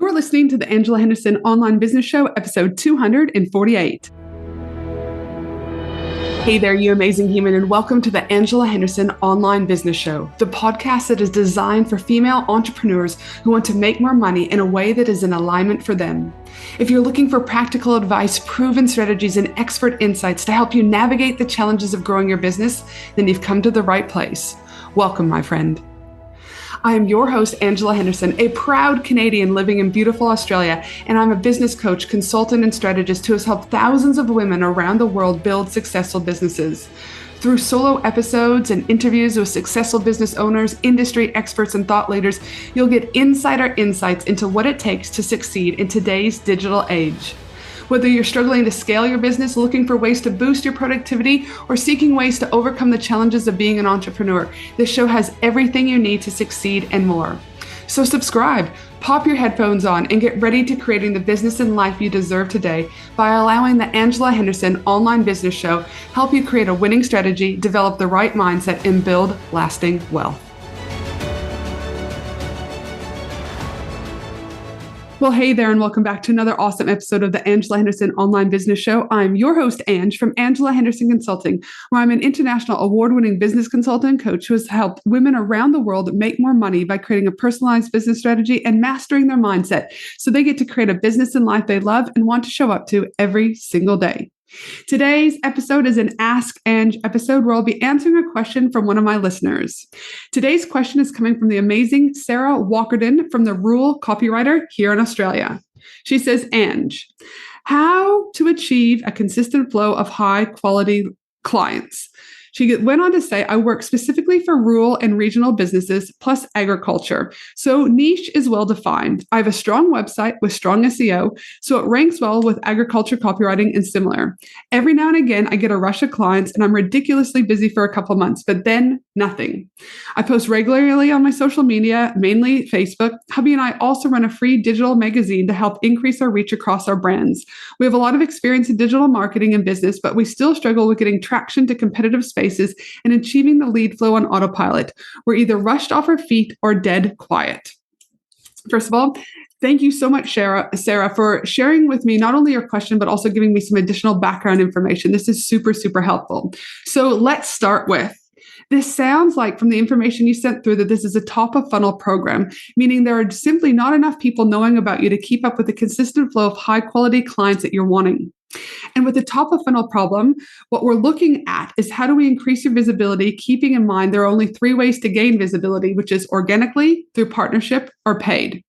You're listening to the Angela Henderson Online Business Show, episode 248. Hey there, you amazing human, and welcome to the Angela Henderson Online Business Show, the podcast that is designed for female entrepreneurs who want to make more money in a way that is in alignment for them. If you're looking for practical advice, proven strategies, and expert insights to help you navigate the challenges of growing your business, then you've come to the right place. Welcome, my friend. I am your host, Angela Henderson, a proud Canadian living in beautiful Australia, and I'm a business coach, consultant, and strategist who has helped thousands of women around the world build successful businesses. Through solo episodes and interviews with successful business owners, industry experts, and thought leaders, you'll get insider insights into what it takes to succeed in today's digital age. Whether you're struggling to scale your business, looking for ways to boost your productivity, or seeking ways to overcome the challenges of being an entrepreneur, this show has everything you need to succeed and more. So subscribe, pop your headphones on, and get ready to creating the business and life you deserve today by allowing the Angela Henderson Online Business Show help you create a winning strategy, develop the right mindset, and build lasting wealth. Well, hey there, and welcome back to another awesome episode of the Angela Henderson Online Business Show. I'm your host, Ange, from Angela Henderson Consulting, where I'm an international award-winning business consultant and coach who has helped women around the world make more money by creating a personalized business strategy and mastering their mindset so they get to create a business and life they love and want to show up to every single day. Today's episode is an Ask Ange episode where I'll be answering a question from one of my listeners. Today's question is coming from the amazing Sarah Walkerden from the Rural Copywriter here in Australia. She says, Ange, how to achieve a consistent flow of high quality clients? She went on to say, I work specifically for rural and regional businesses plus agriculture. So niche is well defined. I have a strong website with strong SEO, so it ranks well with agriculture copywriting and similar. Every now and again, I get a rush of clients and I'm ridiculously busy for a couple months, but then nothing. I post regularly on my social media, mainly Facebook. Hubby and I also run a free digital magazine to help increase our reach across our brands. We have a lot of experience in digital marketing and business, but we still struggle with getting traction to competitive spaces and achieving the lead flow on autopilot. We're either rushed off our feet or dead quiet. First of all, thank you so much, Sarah, for sharing with me not only your question, but also giving me some additional background information. This is super, super helpful. So let's start with, this sounds like from the information you sent through that this is a top of funnel program, meaning there are simply not enough people knowing about you to keep up with the consistent flow of high quality clients that you're wanting. And with the top of funnel problem, what we're looking at is how do we increase your visibility, keeping in mind there are only 3 ways to gain visibility, which is organically, through partnership, or paid.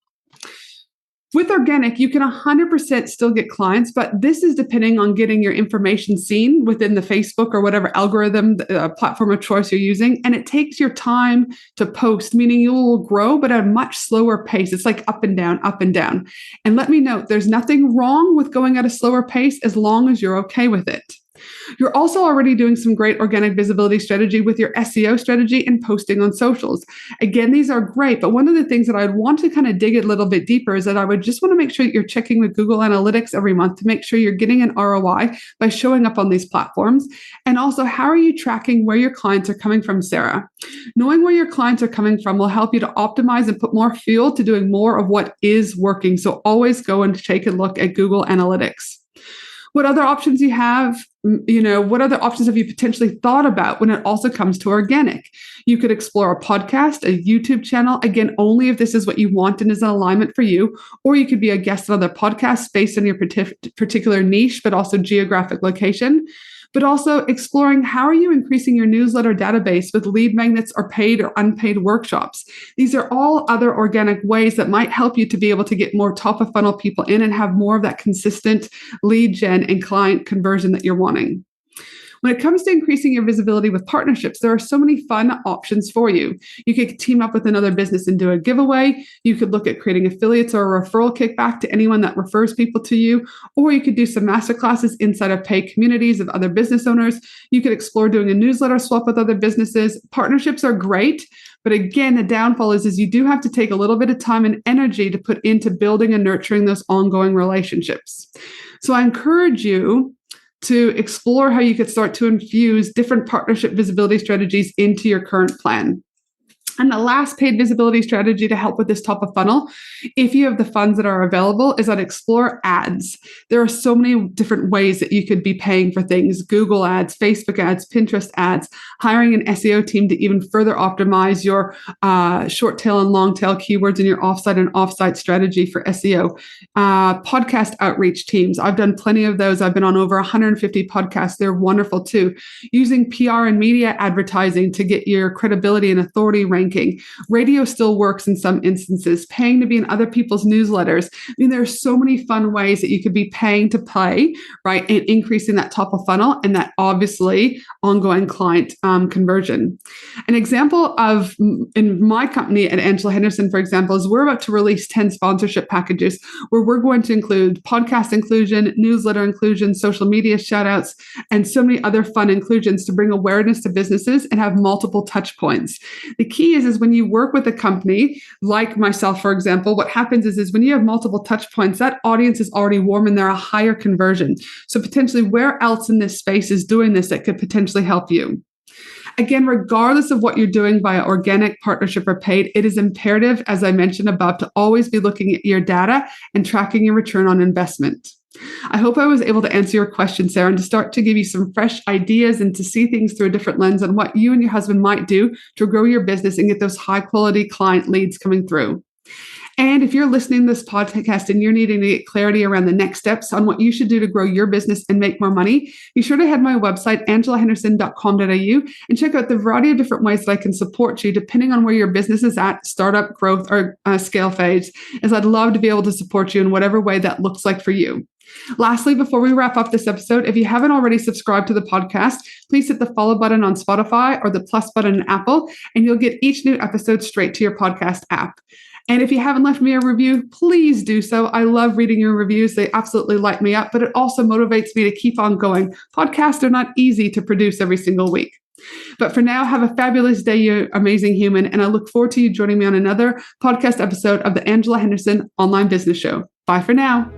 With organic, you can 100% still get clients, but this is depending on getting your information seen within the Facebook or whatever algorithm, platform of choice you're using. And it takes your time to post, meaning you will grow, but at a much slower pace. It's like up and down, up and down. And let me note, there's nothing wrong with going at a slower pace as long as you're okay with it. You're also already doing some great organic visibility strategy with your SEO strategy and posting on socials. Again, these are great, but one of the things that I'd want to kind of dig a little bit deeper is that I would just want to make sure that you're checking with Google Analytics every month to make sure you're getting an ROI by showing up on these platforms. And also, how are you tracking where your clients are coming from, Sarah? Knowing where your clients are coming from will help you to optimize and put more fuel to doing more of what is working. So always go and take a look at Google Analytics. What other options you have? What other options have you potentially thought about when it also comes to organic? You could explore a podcast, a YouTube channel, again, only if this is what you want and is in alignment for you, or you could be a guest on other podcasts based on your particular niche, but also geographic location. But also exploring how are you increasing your newsletter database with lead magnets or paid or unpaid workshops. These are all other organic ways that might help you to be able to get more top of funnel people in and have more of that consistent lead gen and client conversion that you're wanting. When it comes to increasing your visibility with partnerships, there are so many fun options for you. You could team up with another business and do a giveaway. You could look at creating affiliates or a referral kickback to anyone that refers people to you. Or you could do some masterclasses inside of paid communities of other business owners. You could explore doing a newsletter swap with other businesses. Partnerships are great. But again, the downfall is you do have to take a little bit of time and energy to put into building and nurturing those ongoing relationships. So I encourage you to explore how you could start to infuse different partnership visibility strategies into your current plan. And the last paid visibility strategy to help with this top of funnel, if you have the funds that are available, is that explore ads. There are so many different ways that you could be paying for things: Google ads, Facebook ads, Pinterest ads, hiring an SEO team to even further optimize your short tail and long tail keywords in your offsite and offsite strategy for SEO. Podcast outreach teams. I've done plenty of those. I've been on over 150 podcasts. They're wonderful too. Using PR and media advertising to get your credibility and authority ranking. Radio still works in some instances. Paying to be in other people's newsletters. I mean, there are so many fun ways that you could be paying to play, right? And increasing that top of funnel and that obviously ongoing client conversion. An example of in my company at Angela Henderson, for example, is we're about to release 10 sponsorship packages where we're going to include podcast inclusion, newsletter inclusion, social media shout outs, and so many other fun inclusions to bring awareness to businesses and have multiple touch points. The key is when you work with a company like myself, for example, what happens is when you have multiple touch points, that audience is already warm and they're a higher conversion. So potentially where else in this space is doing this that could potentially help you? Again, regardless of what you're doing via organic, partnership, or paid, it is imperative, as I mentioned above, to always be looking at your data and tracking your return on investment. I hope I was able to answer your question, Sarah, and to start to give you some fresh ideas and to see things through a different lens on what you and your husband might do to grow your business and get those high quality client leads coming through. And if you're listening to this podcast and you're needing to get clarity around the next steps on what you should do to grow your business and make more money, be sure to head to my website, angelahenderson.com.au, and check out the variety of different ways that I can support you depending on where your business is at, startup, growth, or scale phase, as I'd love to be able to support you in whatever way that looks like for you. Lastly, before we wrap up this episode, if you haven't already subscribed to the podcast, please hit the follow button on Spotify or the plus button in Apple, and you'll get each new episode straight to your podcast app. And if you haven't left me a review, please do so. I love reading your reviews. They absolutely light me up, but it also motivates me to keep on going. Podcasts are not easy to produce every single week. But for now, have a fabulous day, you amazing human. And I look forward to you joining me on another podcast episode of the Angela Henderson Online Business Show. Bye for now.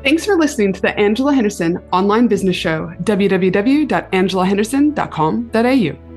Thanks for listening to the Angela Henderson Online Business Show, www.angelahenderson.com.au.